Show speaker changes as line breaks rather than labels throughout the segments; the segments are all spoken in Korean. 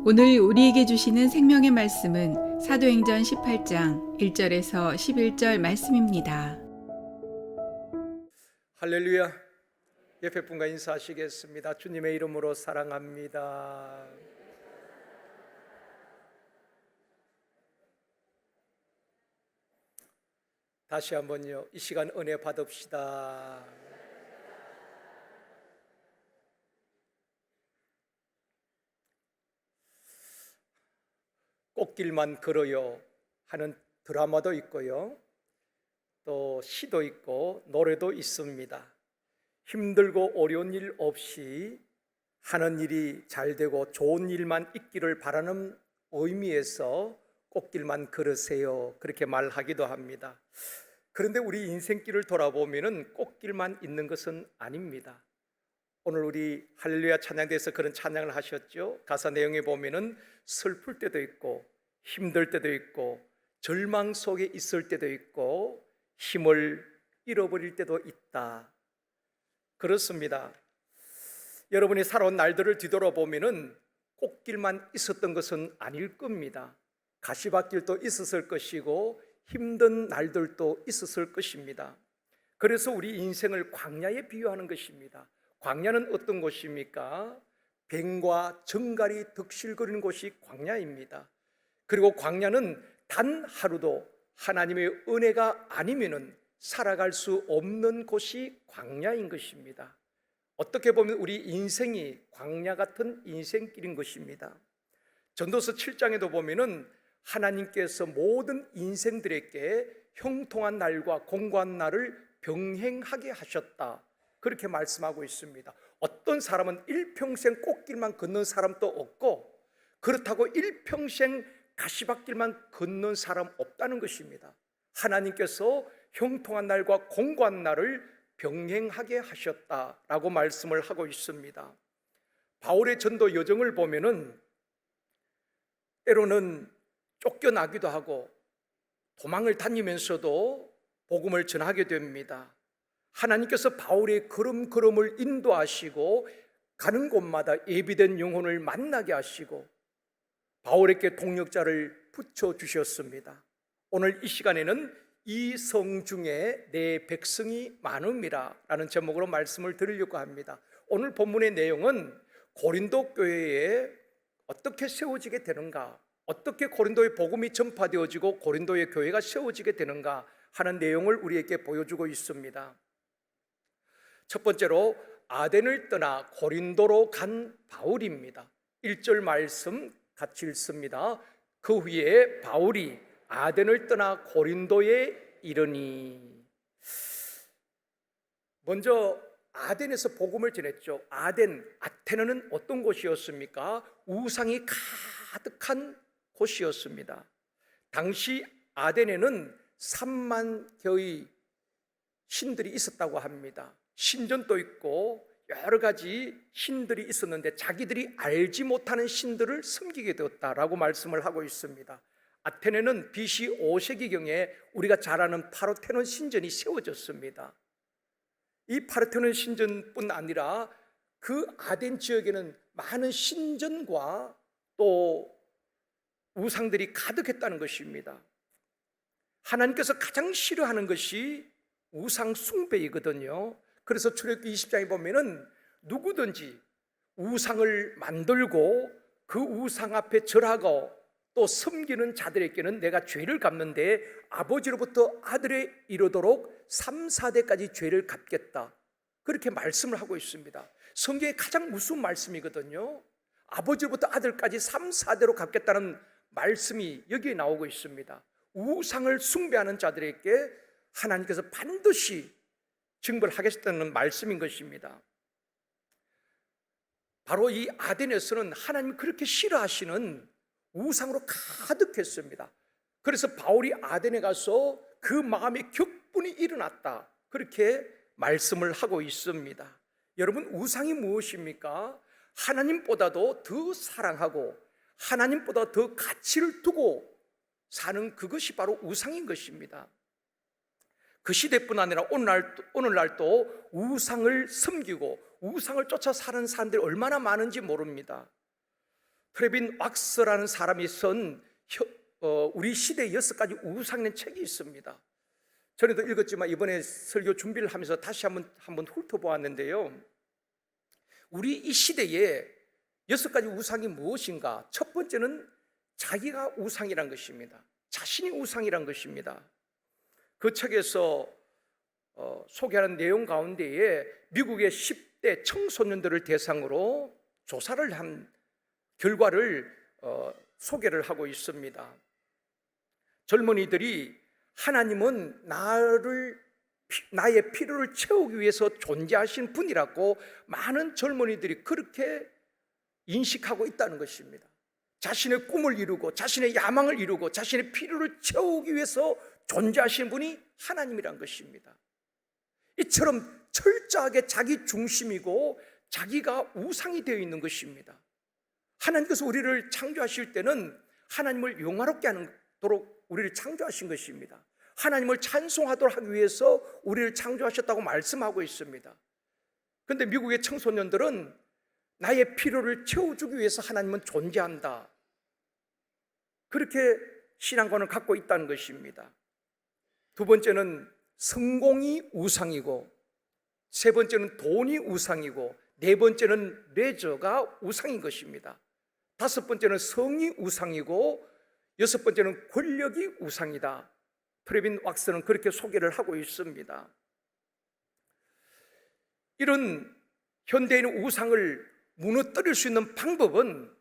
오늘 우리에게 주시는 생명의 말씀은 사도행전 18장 1절에서 11절 말씀입니다.
할렐루야. 옆에 분과 인사하시겠습니다. 주님의 이름으로 사랑합니다. 다시 한번요, 이 시간 은혜 받읍시다. 꽃길만 걸어요 하는 드라마도 있고요, 또 시도 있고 노래도 있습니다. 힘들고 어려운 일 없이 하는 일이 잘 되고 좋은 일만 있기를 바라는 의미에서 꽃길만 걸으세요, 그렇게 말하기도 합니다. 그런데 우리 인생길을 돌아보면 꽃길만 있는 것은 아닙니다. 오늘 우리 할렐루야 찬양대에서 그런 찬양을 하셨죠. 가사 내용에 보면은 슬플 때도 있고 힘들 때도 있고 절망 속에 있을 때도 있고 힘을 잃어버릴 때도 있다. 그렇습니다. 여러분이 살아온 날들을 뒤돌아보면은 꽃길만 있었던 것은 아닐 겁니다. 가시밭길도 있었을 것이고 힘든 날들도 있었을 것입니다. 그래서 우리 인생을 광야에 비유하는 것입니다. 광야는 어떤 곳입니까? 뱀과 정갈이 득실거리는 곳이 광야입니다. 그리고 광야는 단 하루도 하나님의 은혜가 아니면은 살아갈 수 없는 곳이 광야인 것입니다. 어떻게 보면 우리 인생이 광야 같은 인생길인 것입니다. 전도서 7장에도 보면은 하나님께서 모든 인생들에게 형통한 날과 공고한 날을 병행하게 하셨다, 그렇게 말씀하고 있습니다. 어떤 사람은 일평생 꽃길만 걷는 사람도 없고 그렇다고 일평생 가시밭길만 걷는 사람 없다는 것입니다. 하나님께서 형통한 날과 공고한 날을 병행하게 하셨다라고 말씀을 하고 있습니다. 바울의 전도 여정을 보면은 때로는 쫓겨나기도 하고 도망을 다니면서도 복음을 전하게 됩니다. 하나님께서 바울의 걸음걸음을 인도하시고 가는 곳마다 예비된 영혼을 만나게 하시고 바울에게 동력자를 붙여주셨습니다. 오늘 이 시간에는 이 성 중에 내 백성이 많음이라 라는 제목으로 말씀을 드리려고 합니다. 오늘 본문의 내용은 고린도 교회에 어떻게 세워지게 되는가, 어떻게 고린도의 복음이 전파되어지고 고린도의 교회가 세워지게 되는가 하는 내용을 우리에게 보여주고 있습니다. 첫 번째로 아덴을 떠나 고린도로 간 바울입니다. 1절 말씀 같이 읽습니다. 그 후에 바울이 아덴을 떠나 고린도에 이르니. 먼저 아덴에서 복음을 전했죠. 아테네는 어떤 곳이었습니까? 우상이 가득한 곳이었습니다. 당시 아덴에는 3만 개의 신들이 있었다고 합니다. 신전도 있고 여러 가지 신들이 있었는데 자기들이 알지 못하는 신들을 섬기게 되었다라고 말씀을 하고 있습니다. 아테네는 BC 5세기경에 우리가 잘 아는 파르테논 신전이 세워졌습니다. 이 파르테논 신전뿐 아니라 그 아덴 지역에는 많은 신전과 또 우상들이 가득했다는 것입니다. 하나님께서 가장 싫어하는 것이 우상 숭배이거든요. 그래서 출애굽기 20장에 보면은 누구든지 우상을 만들고 그 우상 앞에 절하고 또 섬기는 자들에게는 내가 죄를 갚는데 아버지로부터 아들에 이르도록 3, 4대까지 죄를 갚겠다, 그렇게 말씀을 하고 있습니다. 성경의 가장 무서운 말씀이거든요. 아버지로부터 아들까지 3, 4대로 갚겠다는 말씀이 여기에 나오고 있습니다. 우상을 숭배하는 자들에게 하나님께서 반드시 징벌하겠다는 말씀인 것입니다. 바로 이 아덴에서는 하나님 그렇게 싫어하시는 우상으로 가득했습니다. 그래서 바울이 아덴에 가서 그 마음에 격분이 일어났다, 그렇게 말씀을 하고 있습니다. 여러분, 우상이 무엇입니까? 하나님보다도 더 사랑하고 하나님보다 더 가치를 두고 사는 그것이 바로 우상인 것입니다. 그 시대뿐 아니라 오늘날도 우상을 섬기고 우상을 쫓아 사는 사람들이 얼마나 많은지 모릅니다. 프레빈 왁스라는 사람이 쓴 우리 시대의 6가지 우상이라는 책이 있습니다. 전에도 읽었지만 이번에 설교 준비를 하면서 다시 한번 훑어보았는데요. 우리 이 시대에 6가지 우상이 무엇인가? 첫 번째는 자기가 우상이란 것입니다. 자신이 우상이란 것입니다. 그 책에서 소개하는 내용 가운데에 미국의 10대 청소년들을 대상으로 조사를 한 결과를 소개를 하고 있습니다. 젊은이들이 하나님은 나의 필요를 채우기 위해서 존재하신 분이라고 많은 젊은이들이 그렇게 인식하고 있다는 것입니다. 자신의 꿈을 이루고 자신의 야망을 이루고 자신의 필요를 채우기 위해서 존재하신 분이 하나님이란 것입니다. 이처럼 철저하게 자기 중심이고 자기가 우상이 되어 있는 것입니다. 하나님께서 우리를 창조하실 때는 하나님을 영화롭게 하도록 우리를 창조하신 것입니다. 하나님을 찬송하도록 하기 위해서 우리를 창조하셨다고 말씀하고 있습니다. 그런데 미국의 청소년들은 나의 필요를 채워주기 위해서 하나님은 존재한다, 그렇게 신앙관을 갖고 있다는 것입니다. 두 번째는 성공이 우상이고, 세 번째는 돈이 우상이고, 네 번째는 레저가 우상인 것입니다. 다섯 번째는 성이 우상이고, 여섯 번째는 권력이 우상이다. 프레빈 왁스는 그렇게 소개를 하고 있습니다. 이런 현대인의 우상을 무너뜨릴 수 있는 방법은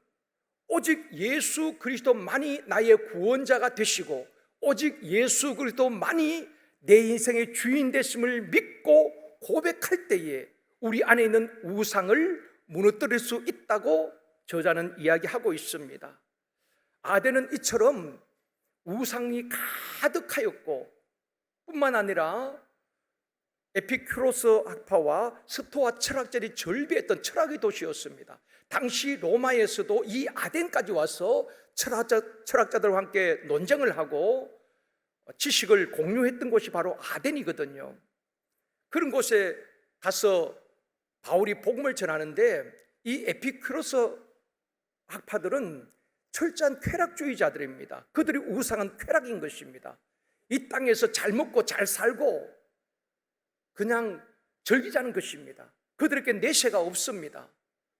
오직 예수 그리스도만이 나의 구원자가 되시고 오직 예수 그리스도만이 내 인생의 주인 되심을 믿고 고백할 때에 우리 안에 있는 우상을 무너뜨릴 수 있다고 저자는 이야기하고 있습니다. 아덴은 이처럼 우상이 가득하였고 뿐만 아니라 에피큐로스 학파와 스토아 철학자들이 절비했던 철학의 도시였습니다. 당시 로마에서도 이 아덴까지 와서 철학자들과 함께 논쟁을 하고 지식을 공유했던 곳이 바로 아덴이거든요. 그런 곳에 가서 바울이 복음을 전하는데 이 에피큐로스 학파들은 철저한 쾌락주의자들입니다. 그들의 우상은 쾌락인 것입니다. 이 땅에서 잘 먹고 잘 살고 그냥 즐기자는 것입니다. 그들에게 내세가 없습니다.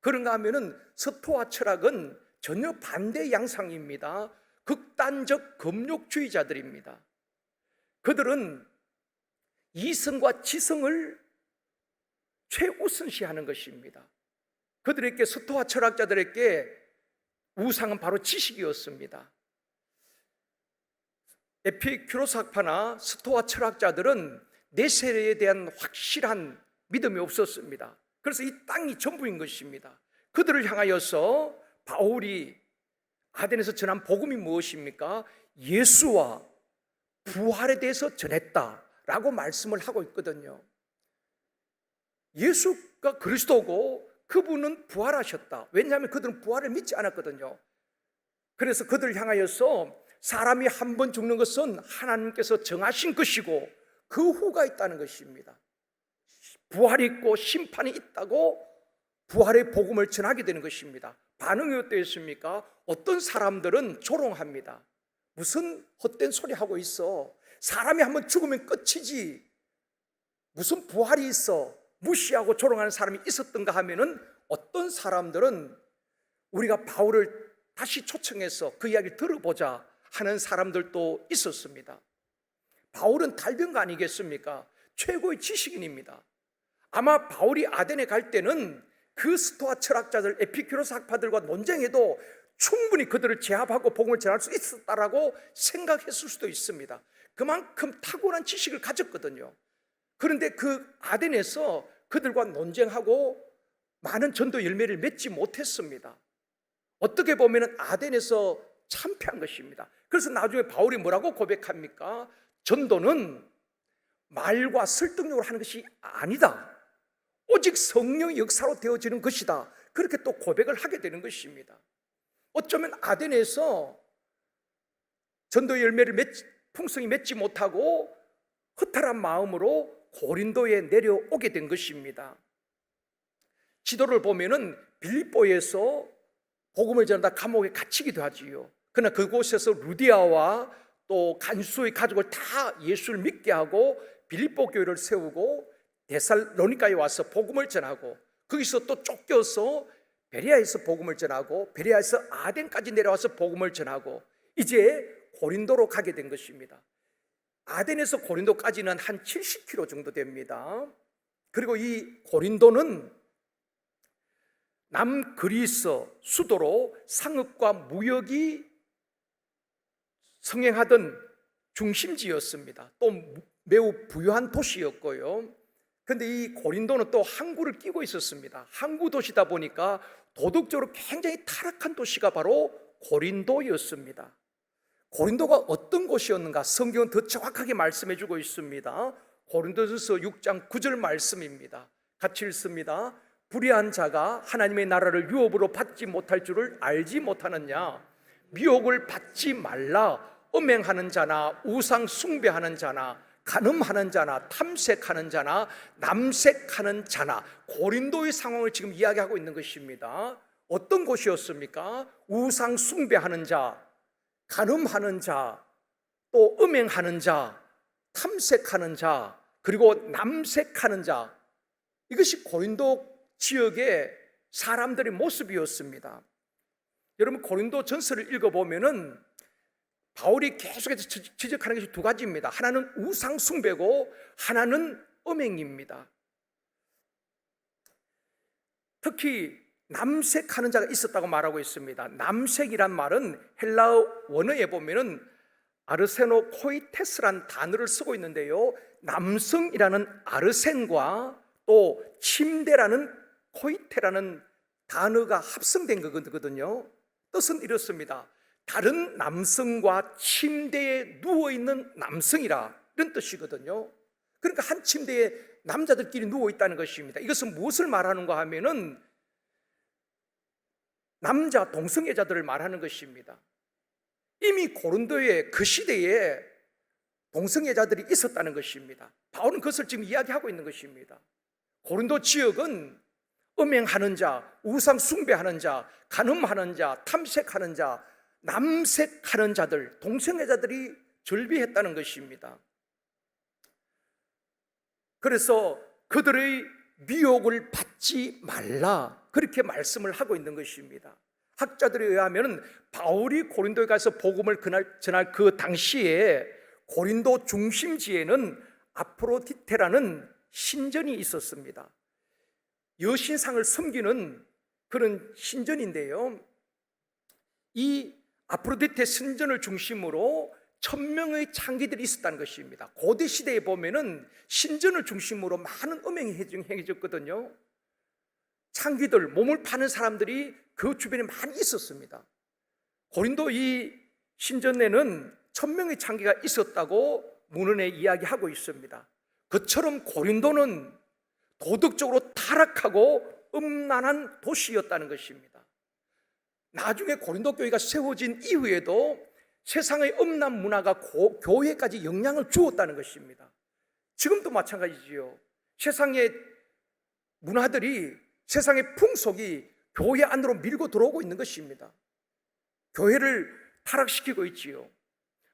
그런가 하면은 스토아 철학은 전혀 반대 양상입니다. 극단적 금욕주의자들입니다. 그들은 이성과 지성을 최우선시하는 것입니다. 그들에게, 스토아 철학자들에게 우상은 바로 지식이었습니다. 에피큐로스 학파나 스토아 철학자들은 내세에 대한 확실한 믿음이 없었습니다. 그래서 이 땅이 전부인 것입니다. 그들을 향하여서 바울이 아덴에서 전한 복음이 무엇입니까? 예수와 부활에 대해서 전했다라고 말씀을 하고 있거든요. 예수가 그리스도고 그분은 부활하셨다. 왜냐하면 그들은 부활을 믿지 않았거든요. 그래서 그들을 향하여서 사람이 한 번 죽는 것은 하나님께서 정하신 것이고 그 후가 있다는 것입니다. 부활이 있고 심판이 있다고 부활의 복음을 전하게 되는 것입니다. 반응이 어땠습니까? 어떤 사람들은 조롱합니다. 무슨 헛된 소리 하고 있어? 사람이 한 번 죽으면 끝이지 무슨 부활이 있어? 무시하고 조롱하는 사람이 있었던가 하면은 어떤 사람들은 우리가 바울을 다시 초청해서 그 이야기를 들어보자 하는 사람들도 있었습니다. 바울은 달변가 아니겠습니까? 최고의 지식인입니다. 아마 바울이 아덴에 갈 때는 그 스토아 철학자들, 에피큐로스 학파들과 논쟁해도 충분히 그들을 제압하고 복음을 전할 수 있었다라고 생각했을 수도 있습니다. 그만큼 탁월한 지식을 가졌거든요. 그런데 그 아덴에서 그들과 논쟁하고 많은 전도 열매를 맺지 못했습니다. 어떻게 보면 아덴에서 참패한 것입니다. 그래서 나중에 바울이 뭐라고 고백합니까? 전도는 말과 설득력으로 하는 것이 아니다. 오직 성령의 역사로 되어지는 것이다. 그렇게 또 고백을 하게 되는 것입니다. 어쩌면 아덴에서 전도 열매를 풍성히 맺지 못하고 허탈한 마음으로 고린도에 내려오게 된 것입니다. 지도를 보면은 빌립보에서 복음을 전하다 감옥에 갇히기도 하지요. 그러나 그곳에서 루디아와 또 간수의 가족을 다 예수를 믿게 하고 빌립보 교회를 세우고 데살로니가에 와서 복음을 전하고 거기서 또 쫓겨서 베레아에서 복음을 전하고 베레아에서 아덴까지 내려와서 복음을 전하고 이제 고린도로 가게 된 것입니다. 아덴에서 고린도까지는 한 70km 정도 됩니다. 그리고 이 고린도는 남그리스 수도로 상업과 무역이 성행하던 중심지였습니다. 또 매우 부유한 도시였고요. 그런데 이 고린도는 또 항구를 끼고 있었습니다. 항구 도시다 보니까 도덕적으로 굉장히 타락한 도시가 바로 고린도였습니다. 고린도가 어떤 곳이었는가 성경은 더 정확하게 말씀해 주고 있습니다. 고린도전서 6장 9절 말씀입니다. 같이 읽습니다. 불의한 자가 하나님의 나라를 유업으로 받지 못할 줄을 알지 못하느냐. 미혹을 받지 말라. 음행하는 자나 우상 숭배하는 자나 간음하는 자나 탐색하는 자나 남색하는 자나, 고린도의 상황을 지금 이야기하고 있는 것입니다. 어떤 곳이었습니까? 우상 숭배하는 자, 간음하는 자, 또 음행하는 자, 탐색하는 자, 그리고 남색하는 자, 이것이 고린도 지역의 사람들의 모습이었습니다. 여러분 고린도 전서를 읽어보면은 바울이 계속해서 지적하는 것이 두 가지입니다. 하나는 우상 숭배고 하나는 음행입니다. 특히 남색하는 자가 있었다고 말하고 있습니다. 남색이란 말은 헬라어 원어에 보면은 아르세노 코이테스란 단어를 쓰고 있는데요, 남성이라는 아르센과 또 침대라는 코이테라는 단어가 합성된 거거든요. 뜻은 이렇습니다. 다른 남성과 침대에 누워있는 남성이라, 이런 뜻이거든요. 그러니까 한 침대에 남자들끼리 누워있다는 것입니다. 이것은 무엇을 말하는가 하면은 남자 동성애자들을 말하는 것입니다. 이미 고린도의 그 시대에 동성애자들이 있었다는 것입니다. 바울은 그것을 지금 이야기하고 있는 것입니다. 고린도 지역은 음행하는 자, 우상 숭배하는 자, 간음하는 자, 탐색하는 자, 남색하는 자들, 동성애자들이 절비했다는 것입니다. 그래서 그들의 미혹을 받지 말라, 그렇게 말씀을 하고 있는 것입니다. 학자들에 의하면 바울이 고린도에 가서 복음을 전할 그 당시에 고린도 중심지에는 아프로디테라는 신전이 있었습니다. 여신상을 섬기는 그런 신전인데요, 이 아프로디테 신전을 중심으로 1000명의 창기들이 있었다는 것입니다. 고대 시대에 보면은 신전을 중심으로 많은 음행이 행해졌거든요. 창기들, 몸을 파는 사람들이 그 주변에 많이 있었습니다. 고린도 이 신전에는 1000명의 창기가 있었다고 문헌에 이야기하고 있습니다. 그처럼 고린도는 도덕적으로 타락하고 음란한 도시였다는 것입니다. 나중에 고린도 교회가 세워진 이후에도 세상의 음란 문화가 교회까지 영향을 주었다는 것입니다. 지금도 마찬가지지요. 세상의 문화들이, 세상의 풍속이 교회 안으로 밀고 들어오고 있는 것입니다. 교회를 타락시키고 있지요.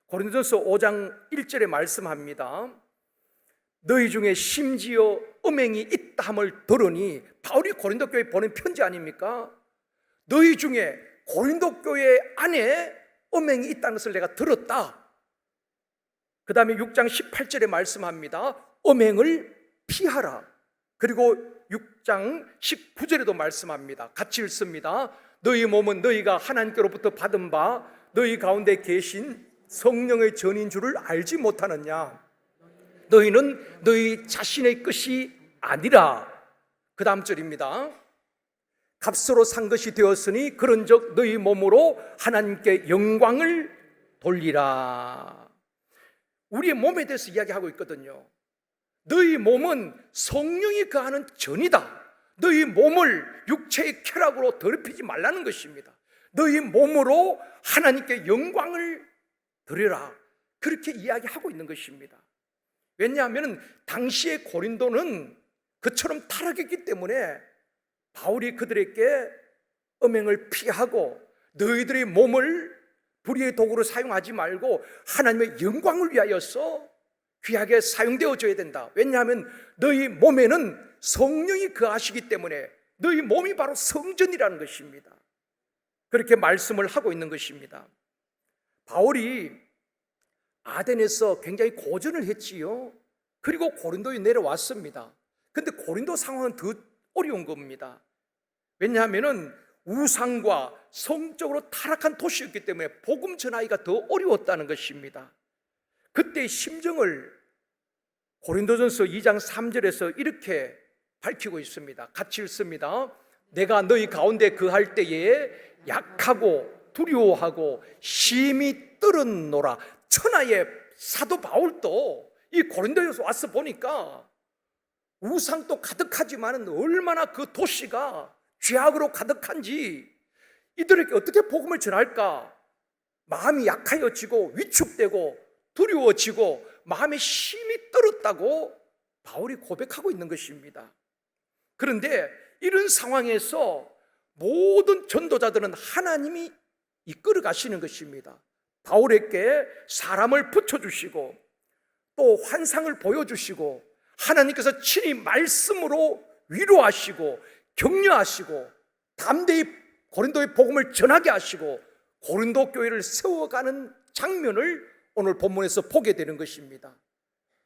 고린도전서 5장 1절에 말씀합니다. 너희 중에 심지어 음행이 있다 함을 들으니, 바울이 고린도 교회에 보낸 편지 아닙니까? 너희 중에 고린도 교회 안에 음행이 있다는 것을 내가 들었다. 그 다음에 6장 18절에 말씀합니다. 음행을 피하라. 그리고 6장 19절에도 말씀합니다. 같이 읽습니다. 너희 몸은 너희가 하나님께로부터 받은 바 너희 가운데 계신 성령의 전인 줄을 알지 못하느냐. 너희는 너희 자신의 것이 아니라. 그 다음 절입니다. 값으로 산 것이 되었으니 그런즉 너희 몸으로 하나님께 영광을 돌리라. 우리의 몸에 대해서 이야기하고 있거든요. 너희 몸은 성령이 거하는 전이다. 너희 몸을 육체의 쾌락으로 더럽히지 말라는 것입니다. 너희 몸으로 하나님께 영광을 드리라, 그렇게 이야기하고 있는 것입니다. 왜냐하면 당시의 고린도는 그처럼 타락했기 때문에 바울이 그들에게 음행을 피하고 너희들의 몸을 불의의 도구로 사용하지 말고 하나님의 영광을 위하여서 귀하게 사용되어져야 된다. 왜냐하면 너희 몸에는 성령이 거하시기 때문에 너희 몸이 바로 성전이라는 것입니다. 그렇게 말씀을 하고 있는 것입니다. 바울이 아덴에서 굉장히 고전을 했지요. 그리고 고린도에 내려왔습니다. 근데 고린도 상황은 더 어려운 겁니다. 왜냐하면 우상과 성적으로 타락한 도시였기 때문에 복음 전하기가 더 어려웠다는 것입니다. 그때의 심정을 고린도전서 2장 3절에서 이렇게 밝히고 있습니다. 같이 읽습니다. 내가 너희 가운데 거할 때에 약하고 두려워하고 심히 떨었노라. 천하의 사도 바울도 이 고린도에서 와서 보니까 우상도 가득하지만 얼마나 그 도시가 죄악으로 가득한지 이들에게 어떻게 복음을 전할까 마음이 약하여지고 위축되고 두려워지고 마음에 심히 떨었다고 바울이 고백하고 있는 것입니다. 그런데 이런 상황에서 모든 전도자들은 하나님이 이끌어 가시는 것입니다. 바울에게 사람을 붙여주시고 또 환상을 보여주시고 하나님께서 친히 말씀으로 위로하시고 격려하시고 담대히 고린도의 복음을 전하게 하시고 고린도 교회를 세워가는 장면을 오늘 본문에서 보게 되는 것입니다.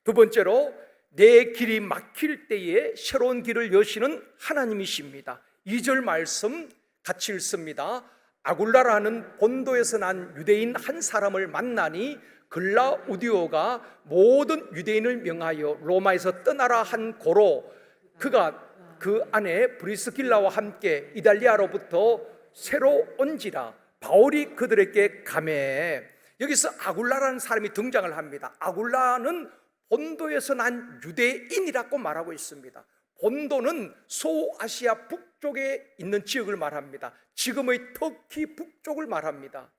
두 번째로 내 길이 막힐 때에 새로운 길을 여시는 하나님이십니다. 2절 말씀 같이 읽습니다. 아굴라라는 본도에서 난 유대인 한 사람을 만나니 글라우디오가 모든 유대인을 명하여 로마에서 떠나라 한 고로 그가 그 안에 브리스길라와 함께 이달리아로부터 새로 온지라. 바울이 그들에게 가매. 여기서 아굴라라는 사람이 등장을 합니다. 아굴라는 본도에서 난 유대인이라고 말하고 있습니다. 본도는 소아시아 북쪽에 있는 지역을 말합니다. 지금의 터키 북쪽을 말합니다.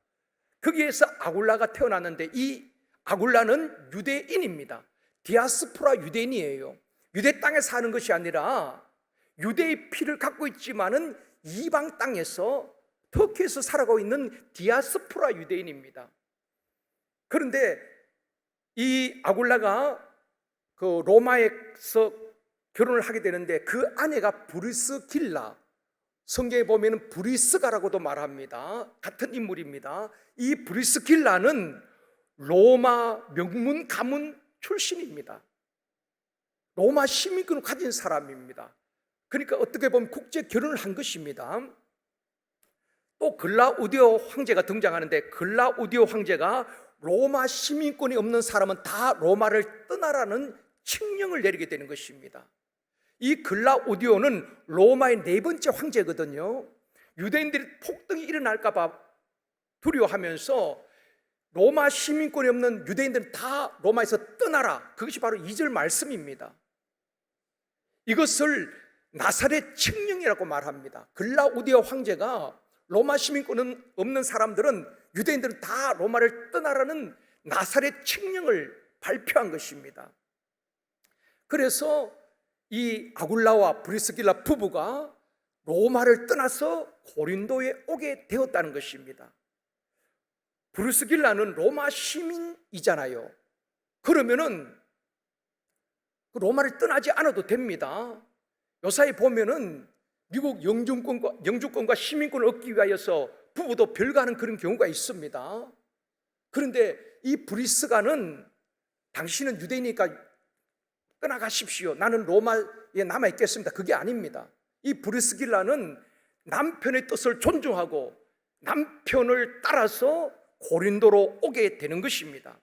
거기에서 아굴라가 태어났는데 이 아굴라는 유대인입니다. 디아스포라 유대인이에요. 유대 땅에 사는 것이 아니라 유대의 피를 갖고 있지만은 이방 땅에서 터키에서 살아가고 있는 디아스포라 유대인입니다. 그런데 이 아굴라가 그 로마에서 결혼을 하게 되는데 그 아내가 브리스길라, 성경에 보면 브리스가라고도 말합니다. 같은 인물입니다. 이 브리스길라는 로마 명문 가문 출신입니다. 로마 시민권을 가진 사람입니다. 그러니까 어떻게 보면 국제 결혼을 한 것입니다. 또 글라우디오 황제가 등장하는데 글라우디오 황제가 로마 시민권이 없는 사람은 다 로마를 떠나라는 칙령을 내리게 되는 것입니다. 이 글라우디오는 로마의 네 번째 황제거든요. 유대인들이 폭동이 일어날까 봐 두려워하면서 로마 시민권이 없는 유대인들은 다 로마에서 떠나라. 그것이 바로 2절 말씀입니다. 이것을 나사렛 칙령이라고 말합니다. 글라우디오 황제가 로마 시민권은 없는 사람들은 유대인들은 다 로마를 떠나라는 나사렛 칙령을 발표한 것입니다. 그래서 이 아굴라와 브리스길라 부부가 로마를 떠나서 고린도에 오게 되었다는 것입니다. 브리스길라는 로마 시민이잖아요. 그러면은 로마를 떠나지 않아도 됩니다. 요사이 보면은 미국 영주권과 시민권을 얻기 위하여서 부부도 별거하는 그런 경우가 있습니다. 그런데 이 브리스가는 당신은 유대인이니까 떠나가십시오. 나는 로마에 남아있겠습니다. 그게 아닙니다. 이 브리스길라는 남편의 뜻을 존중하고 남편을 따라서 고린도로 오게 되는 것입니다.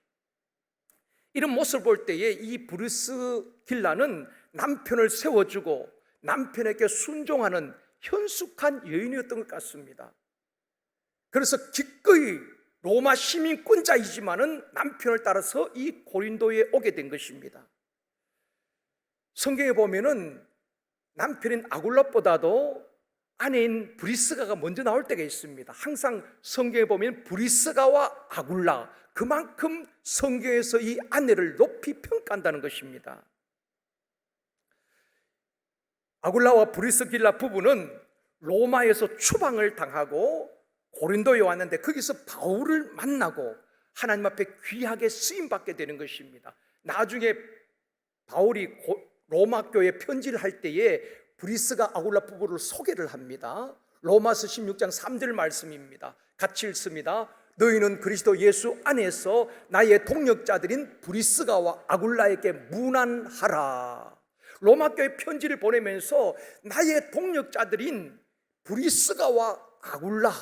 이런 모습을 볼 때에 이 브리스길라는 남편을 세워주고 남편에게 순종하는 현숙한 여인이었던 것 같습니다. 그래서 기꺼이 로마 시민권자이지만은 남편을 따라서 이 고린도에 오게 된 것입니다. 성경에 보면은 남편인 아굴라보다도 아내인 브리스가가 먼저 나올 때가 있습니다. 항상 성경에 보면 브리스가와 아굴라, 그만큼 성경에서 이 아내를 높이 평가한다는 것입니다. 아굴라와 브리스길라 부부는 로마에서 추방을 당하고 고린도에 왔는데 거기서 바울을 만나고 하나님 앞에 귀하게 쓰임받게 되는 것입니다. 나중에 바울이 로마 교회에 편지를 할 때에 브리스가 아굴라 부부를 소개를 합니다. 로마서 16장 3절 말씀입니다. 같이 읽습니다. 너희는 그리스도 예수 안에서 나의 동역자들인 브리스가와 아굴라에게 문안하라. 로마 교회 편지를 보내면서 나의 동역자들인 브리스가와 아굴라,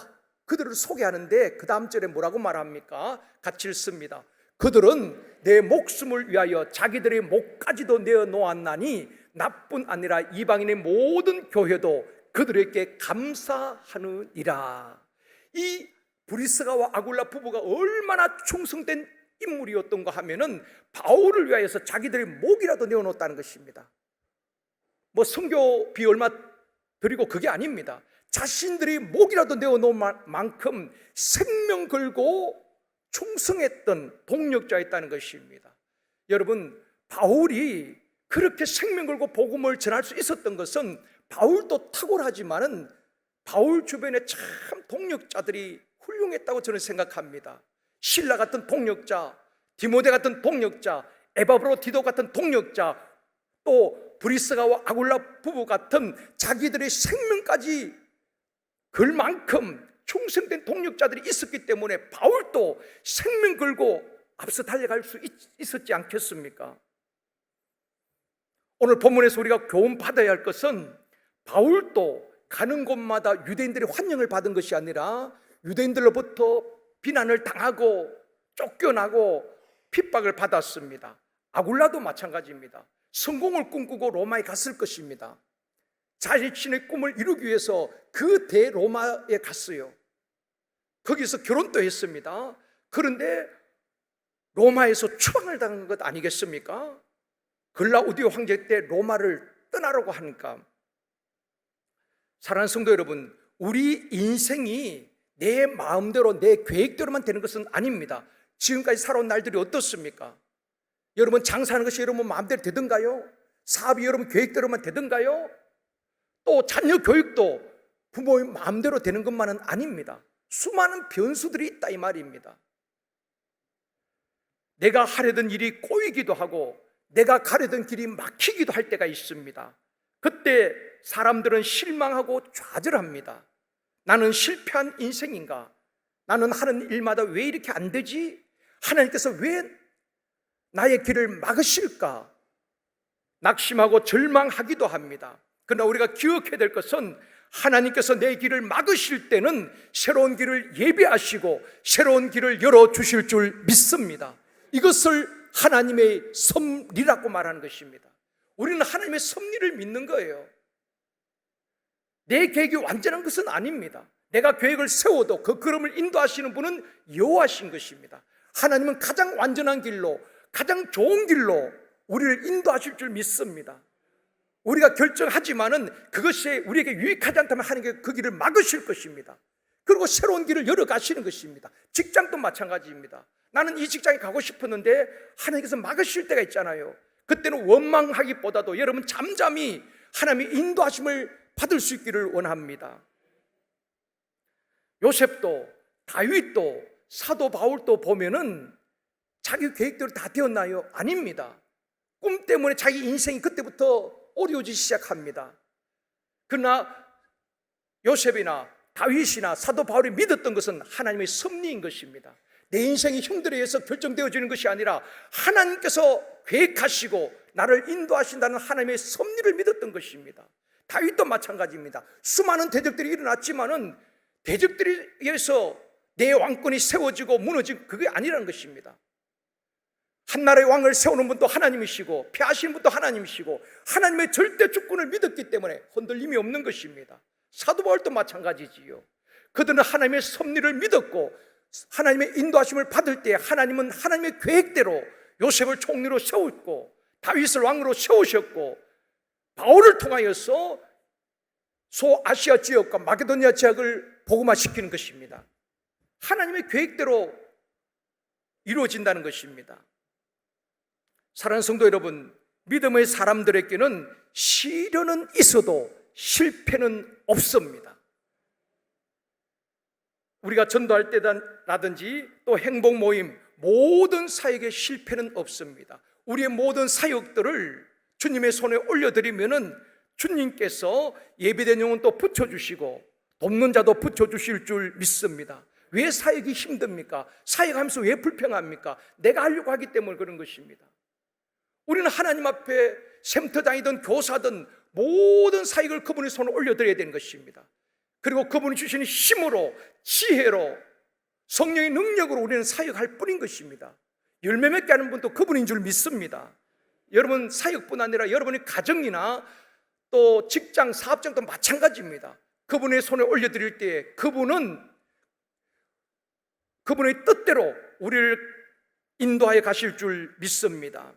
그들을 소개하는데 그 다음 절에 뭐라고 말합니까? 같이 읽습니다. 그들은 내 목숨을 위하여 자기들의 목까지도 내어놓았나니 나뿐 아니라 이방인의 모든 교회도 그들에게 감사하느니라. 이 브리스가와 아굴라 부부가 얼마나 충성된 인물이었던가 하면은 바울을 위하여서 자기들의 목이라도 내어놓았다는 것입니다. 뭐 선교비 얼마 드리고 그게 아닙니다. 자신들이 목이라도 내어놓은 만큼 생명 걸고 충성했던 동력자였다는 것입니다. 여러분, 바울이 그렇게 생명 걸고 복음을 전할 수 있었던 것은 바울도 탁월하지만은 바울 주변에 참 동력자들이 훌륭했다고 저는 생각합니다. 실라 같은 동력자, 디모데 같은 동력자, 에바브로디도 같은 동력자, 또 브리스가와 아굴라 부부 같은 자기들의 생명까지 걸 만큼 충성된 동력자들이 있었기 때문에 바울도 생명 걸고 앞서 달려갈 수 있었지 않겠습니까? 오늘 본문에서 우리가 교훈 받아야 할 것은 바울도 가는 곳마다 유대인들의 환영을 받은 것이 아니라 유대인들로부터 비난을 당하고 쫓겨나고 핍박을 받았습니다. 아굴라도 마찬가지입니다. 성공을 꿈꾸고 로마에 갔을 것입니다. 자신의 꿈을 이루기 위해서 그 대로마에 갔어요. 거기서 결혼도 했습니다. 그런데 로마에서 추방을 당한 것 아니겠습니까? 글라우디오 황제 때 로마를 떠나라고 하니까. 사랑하는 성도 여러분, 우리 인생이 내 마음대로 내 계획대로만 되는 것은 아닙니다. 지금까지 살아온 날들이 어떻습니까? 여러분, 장사하는 것이 여러분 마음대로 되던가요? 사업이 여러분 계획대로만 되던가요? 또 자녀 교육도 부모의 마음대로 되는 것만은 아닙니다. 수많은 변수들이 있다 이 말입니다. 내가 하려던 일이 꼬이기도 하고 내가 가려던 길이 막히기도 할 때가 있습니다. 그때 사람들은 실망하고 좌절합니다. 나는 실패한 인생인가? 나는 하는 일마다 왜 이렇게 안 되지? 하나님께서 왜 나의 길을 막으실까? 낙심하고 절망하기도 합니다. 그러나 우리가 기억해야 될 것은 하나님께서 내 길을 막으실 때는 새로운 길을 예비하시고 새로운 길을 열어주실 줄 믿습니다. 이것을 하나님의 섭리라고 말하는 것입니다. 우리는 하나님의 섭리를 믿는 거예요. 내 계획이 완전한 것은 아닙니다. 내가 계획을 세워도 그 걸음을 인도하시는 분은 여호와신 것입니다. 하나님은 가장 완전한 길로, 가장 좋은 길로 우리를 인도하실 줄 믿습니다. 우리가 결정하지만은 그것이 우리에게 유익하지 않다면 하나님께 그 길을 막으실 것입니다. 그리고 새로운 길을 열어가시는 것입니다. 직장도 마찬가지입니다. 나는 이 직장에 가고 싶었는데 하나님께서 막으실 때가 있잖아요. 그때는 원망하기보다도 여러분 잠잠히 하나님의 인도하심을 받을 수 있기를 원합니다. 요셉도 다윗도 사도 바울도 보면은 자기 계획대로 다 되었나요? 아닙니다. 꿈 때문에 자기 인생이 그때부터 어려워지기 시작합니다. 그러나 요셉이나 다윗이나 사도 바울이 믿었던 것은 하나님의 섭리인 것입니다. 내 인생이 형들에 의해서 결정되어지는 것이 아니라 하나님께서 계획하시고 나를 인도하신다는 하나님의 섭리를 믿었던 것입니다. 다윗도 마찬가지입니다. 수많은 대적들이 일어났지만은 대적들에 의해서 내 왕권이 세워지고 무너지고 그게 아니라는 것입니다. 한 나라의 왕을 세우는 분도 하나님이시고 폐하시는 분도 하나님이시고 하나님의 절대 주권을 믿었기 때문에 흔들림이 없는 것입니다. 사도 바울도 마찬가지지요. 그들은 하나님의 섭리를 믿었고 하나님의 인도하심을 받을 때 하나님은 하나님의 계획대로 요셉을 총리로 세웠고 다윗을 왕으로 세우셨고 바울을 통하여서 소아시아 지역과 마게도니아 지역을 복음화시키는 것입니다. 하나님의 계획대로 이루어진다는 것입니다. 사랑하는 성도 여러분, 믿음의 사람들에게는 시련은 있어도 실패는 없습니다. 우리가 전도할 때라든지 또 행복 모임, 모든 사역에 실패는 없습니다. 우리의 모든 사역들을 주님의 손에 올려드리면은 주님께서 예비된 영혼 또 붙여주시고 돕는 자도 붙여주실 줄 믿습니다. 왜 사역이 힘듭니까? 사역하면서 왜 불평합니까? 내가 하려고 하기 때문에 그런 것입니다. 우리는 하나님 앞에 샘터장이든 교사든 모든 사역을 그분의 손에 올려드려야 되는 것입니다. 그리고 그분이 주시는 힘으로, 지혜로, 성령의 능력으로 우리는 사역할 뿐인 것입니다. 열매 맺게 하는 분도 그분인 줄 믿습니다. 여러분 사역뿐 아니라 여러분의 가정이나 또 직장, 사업장도 마찬가지입니다. 그분의 손에 올려드릴 때 그분은 그분의 뜻대로 우리를 인도하여 가실 줄 믿습니다.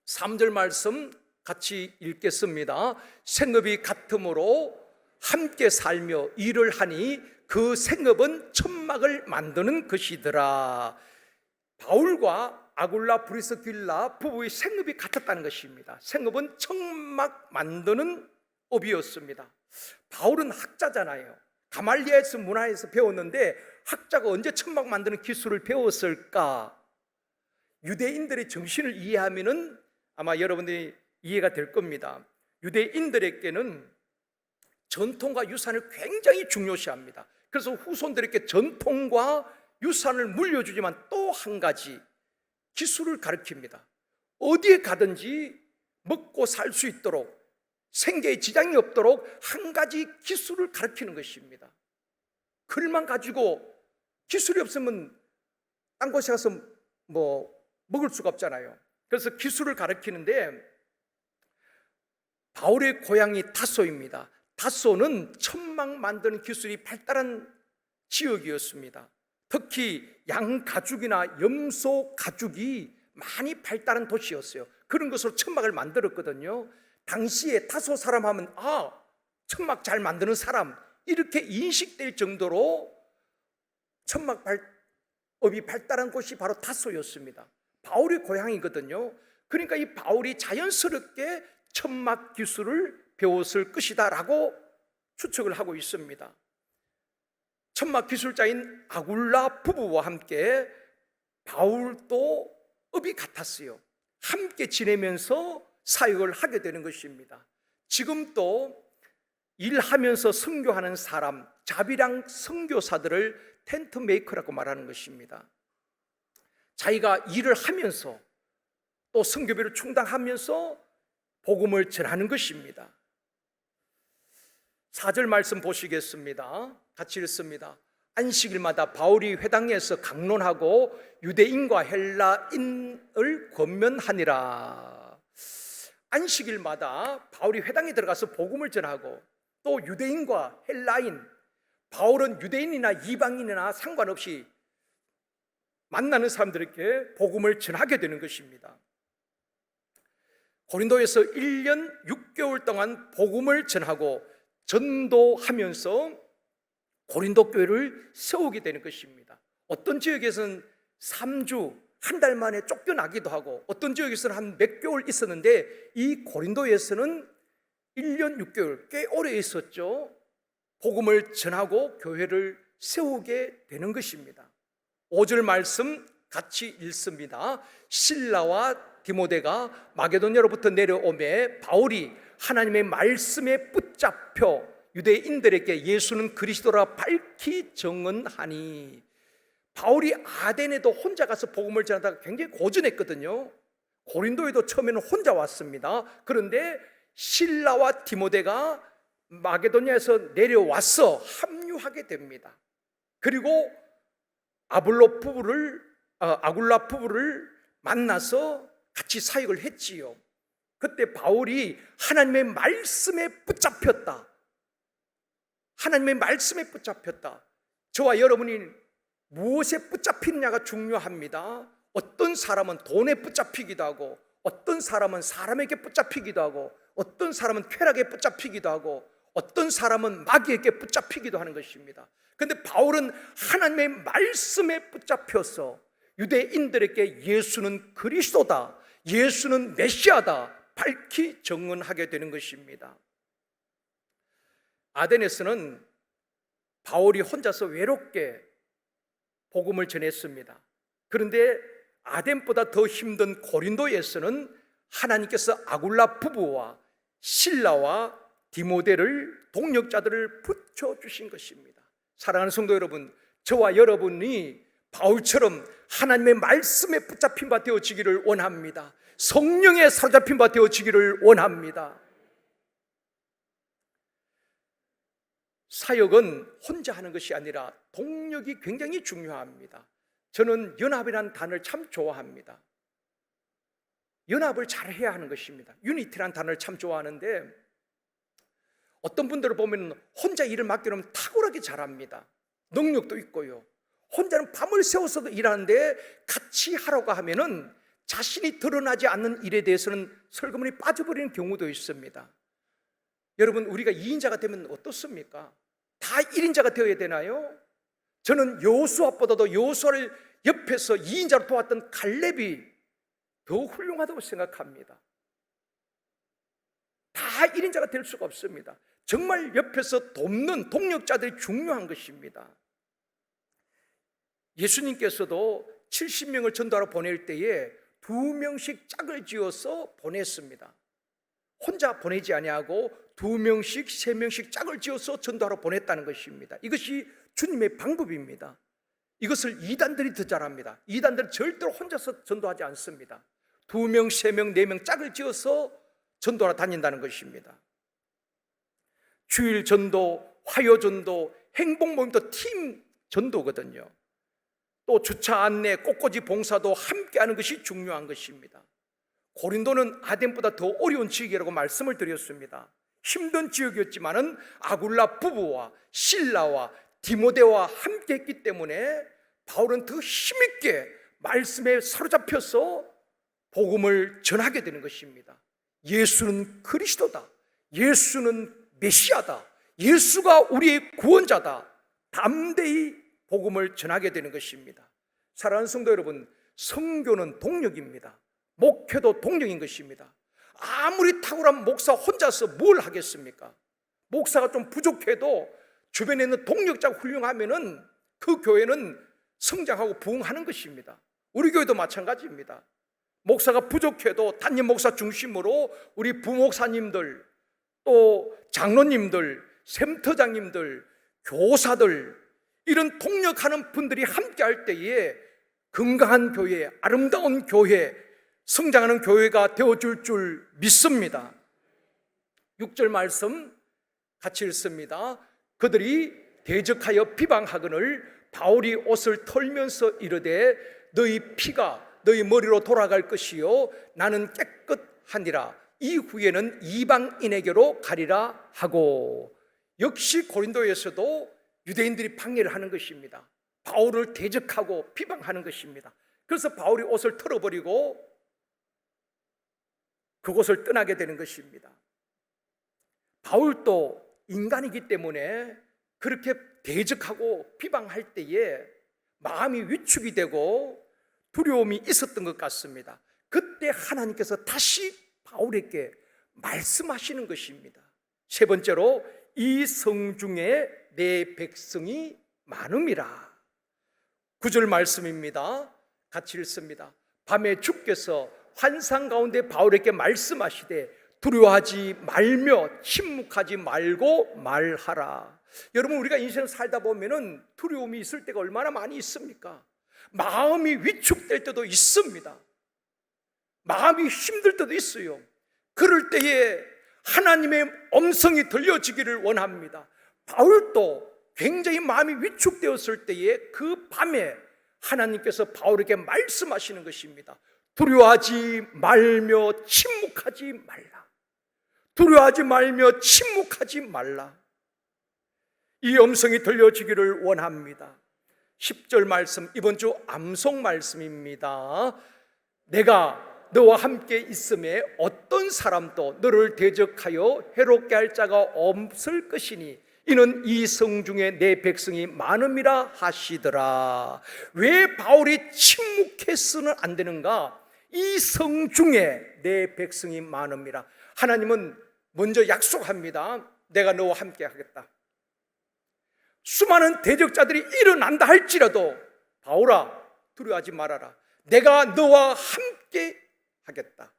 3절 말씀 같이 읽겠습니다. 생업이 같으므로 함께 살며 일을 하니 그 생업은 천막을 만드는 것이더라. 바울과 아굴라 브리스길라 부부의 생업이 같았다는 것입니다. 생업은 천막 만드는 업이었습니다. 바울은 학자잖아요. 가말리아에서 문화에서 배웠는데 학자가 언제 천막 만드는 기술을 배웠을까? 유대인들의 정신을 이해하면은 아마 여러분들이 이해가 될 겁니다. 유대인들에게는 전통과 유산을 굉장히 중요시합니다. 그래서 후손들에게 전통과 유산을 물려주지만 또 한 가지 기술을 가르칩니다. 어디에 가든지 먹고 살 수 있도록, 생계에 지장이 없도록 한 가지 기술을 가르치는 것입니다. 글만 가지고 기술이 없으면 딴 곳에 가서 먹을 수가 없잖아요. 그래서 기술을 가르치는데 바울의 고향이 다소입니다. 다소는 천막 만드는 기술이 발달한 지역이었습니다. 특히 양 가죽이나 염소 가죽이 많이 발달한 도시였어요. 그런 것으로 천막을 만들었거든요. 당시에 다소 사람 하면 천막 잘 만드는 사람 이렇게 인식될 정도로 천막업이 발달한 곳이 바로 다소였습니다. 바울의 고향이거든요. 그러니까 이 바울이 자연스럽게 천막 기술을 배웠을 것이다 라고 추측을 하고 있습니다. 천막 기술자인 아굴라 부부와 함께 바울도 업이 같았어요. 함께 지내면서 사역을 하게 되는 것입니다. 지금도 일하면서 선교하는 사람, 자비랑 선교사들을 텐트 메이커라고 말하는 것입니다. 자기가 일을 하면서 또 선교비를 충당하면서 복음을 전하는 것입니다. 4절 말씀 보시겠습니다. 같이 읽습니다. 안식일마다 바울이 회당에서 강론하고 유대인과 헬라인을 권면하니라. 안식일마다 바울이 회당에 들어가서 복음을 전하고 또 유대인과 헬라인, 바울은 유대인이나 이방인이나 상관없이 만나는 사람들에게 복음을 전하게 되는 것입니다. 고린도에서 1년 6개월 동안 복음을 전하고 전도하면서 고린도 교회를 세우게 되는 것입니다. 어떤 지역에서는 3주, 한 달 만에 쫓겨나기도 하고 어떤 지역에서는 한 몇 개월 있었는데 이 고린도에서는 1년 6개월 꽤 오래 있었죠. 복음을 전하고 교회를 세우게 되는 것입니다. 5절 말씀 같이 읽습니다. 실라와 디모데가 마게도냐로부터 내려오매 바울이 하나님의 말씀에 붙잡혀 유대인들에게 예수는 그리스도라 밝히 증언하니. 바울이 아덴에도 혼자 가서 복음을 전하다가 굉장히 고전했거든요. 고린도에도 처음에는 혼자 왔습니다. 그런데 실라와 디모데가 마게도냐에서 내려와서 합류하게 됩니다. 그리고 아굴라 부부를 만나서 같이 사역을 했지요. 그때 바울이 하나님의 말씀에 붙잡혔다. 하나님의 말씀에 붙잡혔다. 저와 여러분이 무엇에 붙잡히느냐가 중요합니다. 어떤 사람은 돈에 붙잡히기도 하고 어떤 사람은 사람에게 붙잡히기도 하고 어떤 사람은 쾌락에 붙잡히기도 하고 어떤 사람은 마귀에게 붙잡히기도 하는 것입니다. 그런데 바울은 하나님의 말씀에 붙잡혀서 유대인들에게 예수는 그리스도다, 예수는 메시아다 밝히 증언하게 되는 것입니다. 아덴에서는 바울이 혼자서 외롭게 복음을 전했습니다. 그런데 아덴보다 더 힘든 고린도에서는 하나님께서 아굴라 부부와 실라와 디모데를 동역자들을 붙여주신 것입니다. 사랑하는 성도 여러분, 저와 여러분이 바울처럼 하나님의 말씀에 붙잡힌 바 되어지기를 원합니다. 성령에 사로잡힌 바 되어지기를 원합니다. 사역은 혼자 하는 것이 아니라 동력이 굉장히 중요합니다. 저는 연합이라는 단어를 참 좋아합니다. 연합을 잘 해야 하는 것입니다. 유니티라는 단어를 참 좋아하는데, 어떤 분들을 보면 혼자 일을 맡겨놓으면 탁월하게 잘합니다. 능력도 있고요. 혼자는 밤을 새워서도 일하는데 같이 하라고 하면은 자신이 드러나지 않는 일에 대해서는 설거문이 빠져버리는 경우도 있습니다. 여러분, 우리가 2인자가 되면 어떻습니까? 다 1인자가 되어야 되나요? 저는 여호수아보다도 여호수아를 옆에서 2인자로 도왔던 갈렙이 더 훌륭하다고 생각합니다. 다 1인자가 될 수가 없습니다. 정말 옆에서 돕는 동력자들이 중요한 것입니다. 예수님께서도 70명을 전도하러 보낼 때에 2명씩 짝을 지어서 보냈습니다. 혼자 보내지 아니하고 2명씩 3명씩 짝을 지어서 전도하러 보냈다는 것입니다. 이것이 주님의 방법입니다. 이것을 이단들이 더 잘합니다. 이단들은 절대로 혼자서 전도하지 않습니다. 2명, 3명, 4명 짝을 지어서 전도하러 다닌다는 것입니다. 주일 전도, 화요 전도, 행복 모임도 팀 전도거든요. 또 주차 안내, 꽃꽂이 봉사도 함께하는 것이 중요한 것입니다. 고린도는 아덴보다 더 어려운 지역이라고 말씀을 드렸습니다. 힘든 지역이었지만은 아굴라 부부와 실라와 디모데와 함께 했기 때문에 바울은 더 힘있게 말씀에 사로잡혀서 복음을 전하게 되는 것입니다. 예수는 그리스도다. 예수는 메시아다. 예수가 우리의 구원자다. 담대히 복음을 전하게 되는 것입니다. 사랑하는 성도 여러분, 선교는 동력입니다. 목회도 동력인 것입니다. 아무리 탁월한 목사 혼자서 뭘 하겠습니까? 목사가 좀 부족해도 주변에 있는 동력자가 훌륭하면은 그 교회는 성장하고 부흥하는 것입니다. 우리 교회도 마찬가지입니다. 목사가 부족해도 담임 목사 중심으로 우리 부목사님들, 또 장로님들, 샘터장님들, 교사들, 이런 동력하는 분들이 함께 할 때에 건강한 교회, 아름다운 교회, 성장하는 교회가 되어줄 줄 믿습니다. 6절 말씀 같이 읽습니다. 그들이 대적하여 비방하거늘 바울이 옷을 털면서 이르되 너희 피가 너희 머리로 돌아갈 것이요 나는 깨끗하니라. 이후에는 이방인에게로 가리라 하고. 역시 고린도에서도 유대인들이 방해를 하는 것입니다. 바울을 대적하고 비방하는 것입니다. 그래서 바울이 옷을 털어버리고 그곳을 떠나게 되는 것입니다. 바울도 인간이기 때문에 그렇게 대적하고 비방할 때에 마음이 위축이 되고 두려움이 있었던 것 같습니다. 그때 하나님께서 다시 바울에게 말씀하시는 것입니다. 세 번째로, 이 성중에 내 백성이 많음이라. 9절 말씀입니다. 같이 읽습니다. 밤에 주께서 환상 가운데 바울에게 말씀하시되 두려워하지 말며 침묵하지 말고 말하라. 여러분, 우리가 인생을 살다 보면은 두려움이 있을 때가 얼마나 많이 있습니까? 마음이 위축될 때도 있습니다. 마음이 힘들 때도 있어요. 그럴 때에 하나님의 음성이 들려지기를 원합니다. 바울도 굉장히 마음이 위축되었을 때에 그 밤에 하나님께서 바울에게 말씀하시는 것입니다. 두려워하지 말며 침묵하지 말라. 두려워하지 말며 침묵하지 말라. 이 음성이 들려지기를 원합니다. 10절 말씀, 이번 주 암송 말씀입니다. 내가 너와 함께 있음에 어떤 사람도 너를 대적하여 해롭게 할 자가 없을 것이니 이는 이 성중에 내 백성이 많음이라 하시더라. 왜 바울이 침묵해서는 안 되는가? 이 성중에 내 백성이 많음이라. 하나님은 먼저 약속합니다. 내가 너와 함께 하겠다. 수많은 대적자들이 일어난다 할지라도 바울아, 두려워하지 말아라. 내가 너와 함께 하겠다.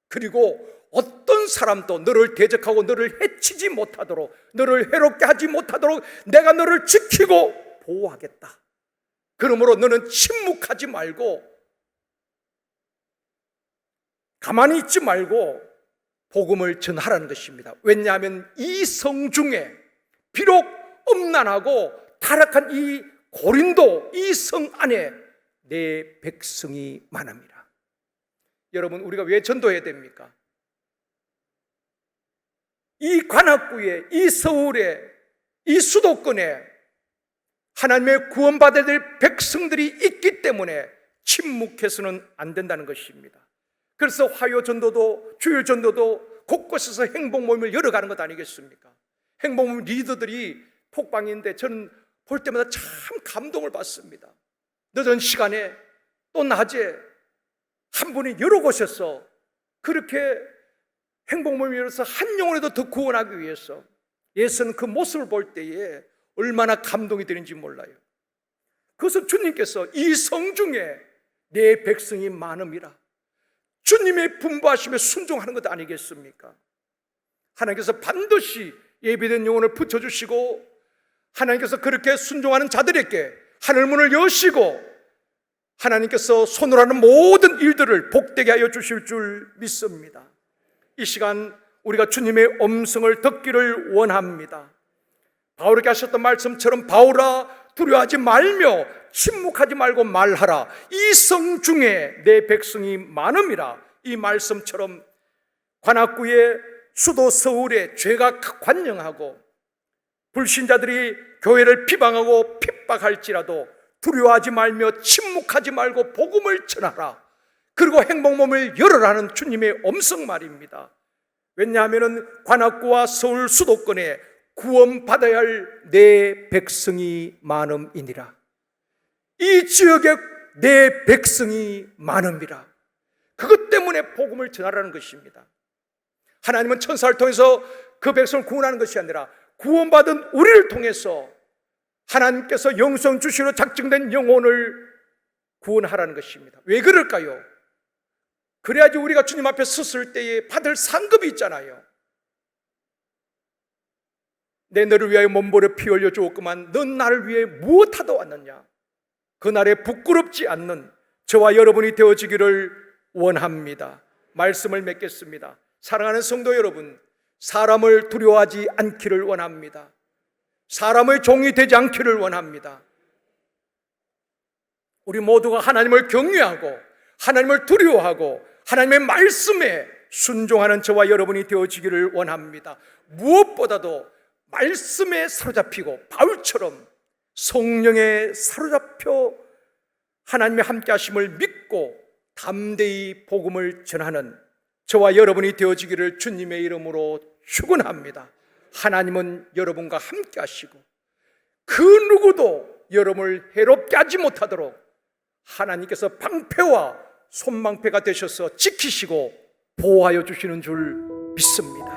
그리고 어떤 사람도 너를 대적하고 너를 해치지 못하도록, 너를 해롭게 하지 못하도록 내가 너를 지키고 보호하겠다. 그러므로 너는 침묵하지 말고, 가만히 있지 말고 복음을 전하라는 것입니다. 왜냐하면 이 성 중에 비록 음란하고 타락한 이 고린도 이 성 안에 내 백성이 많습니다. 여러분, 우리가 왜 전도해야 됩니까? 이 관악구에, 이 서울에, 이 수도권에 하나님의 구원받아야 될 백성들이 있기 때문에 침묵해서는 안 된다는 것입니다. 그래서 화요 전도도 주일 전도도 곳곳에서 행복 모임을 열어가는 것 아니겠습니까? 행복 모임 리더들이 톡방인데 저는 볼 때마다 참 감동을 받습니다. 늦은 시간에 또 낮에 한 분이 여러 곳에서 그렇게 행복 모임을 열어서 한 영혼이라도 더 구원하기 위해서 예수는 그 모습을 볼 때에 얼마나 감동이 되는지 몰라요. 그것은 주님께서 이 성 중에 내 백성이 많음이라, 주님의 분부하심에 순종하는 것 아니겠습니까? 하나님께서 반드시 예비된 영혼을 붙여주시고 하나님께서 그렇게 순종하는 자들에게 하늘문을 여시고 하나님께서 손으로 하는 모든 일들을 복되게 하여 주실 줄 믿습니다. 이 시간 우리가 주님의 음성을 듣기를 원합니다. 바울에게 하셨던 말씀처럼 바울아, 두려워하지 말며 침묵하지 말고 말하라. 이 성 중에 내 백성이 많음이라. 이 말씀처럼 관악구의 수도 서울에 죄가 관영하고 불신자들이 교회를 비방하고 핍박할지라도 두려워하지 말며 침묵하지 말고 복음을 전하라. 그리고 행복몸을 열어라는 주님의 음성 말입니다. 왜냐하면 관악구와 서울 수도권에 구원받아야 할 내 백성이 많음이니라. 이 지역에 내 백성이 많음이라. 그것 때문에 복음을 전하라는 것입니다. 하나님은 천사를 통해서 그 백성을 구원하는 것이 아니라 구원받은 우리를 통해서 하나님께서 영성 주시로 작정된 영혼을 구원하라는 것입니다. 왜 그럴까요? 그래야지 우리가 주님 앞에 섰을 때에 받을 상급이 있잖아요. 내 너를 위하여 몸버려 피 흘려 주었구만 넌 나를 위해 무엇하다 왔느냐. 그날에 부끄럽지 않는 저와 여러분이 되어지기를 원합니다. 말씀을 맺겠습니다. 사랑하는 성도 여러분, 사람을 두려워하지 않기를 원합니다. 사람의 종이 되지 않기를 원합니다. 우리 모두가 하나님을 경외하고 하나님을 두려워하고 하나님의 말씀에 순종하는 저와 여러분이 되어지기를 원합니다. 무엇보다도 말씀에 사로잡히고 바울처럼 성령에 사로잡혀 하나님의 함께 하심을 믿고 담대히 복음을 전하는 저와 여러분이 되어지기를 주님의 이름으로 축원합니다. 하나님은 여러분과 함께 하시고 그 누구도 여러분을 해롭게 하지 못하도록 하나님께서 방패와 손방패가 되셔서 지키시고 보호하여 주시는 줄 믿습니다.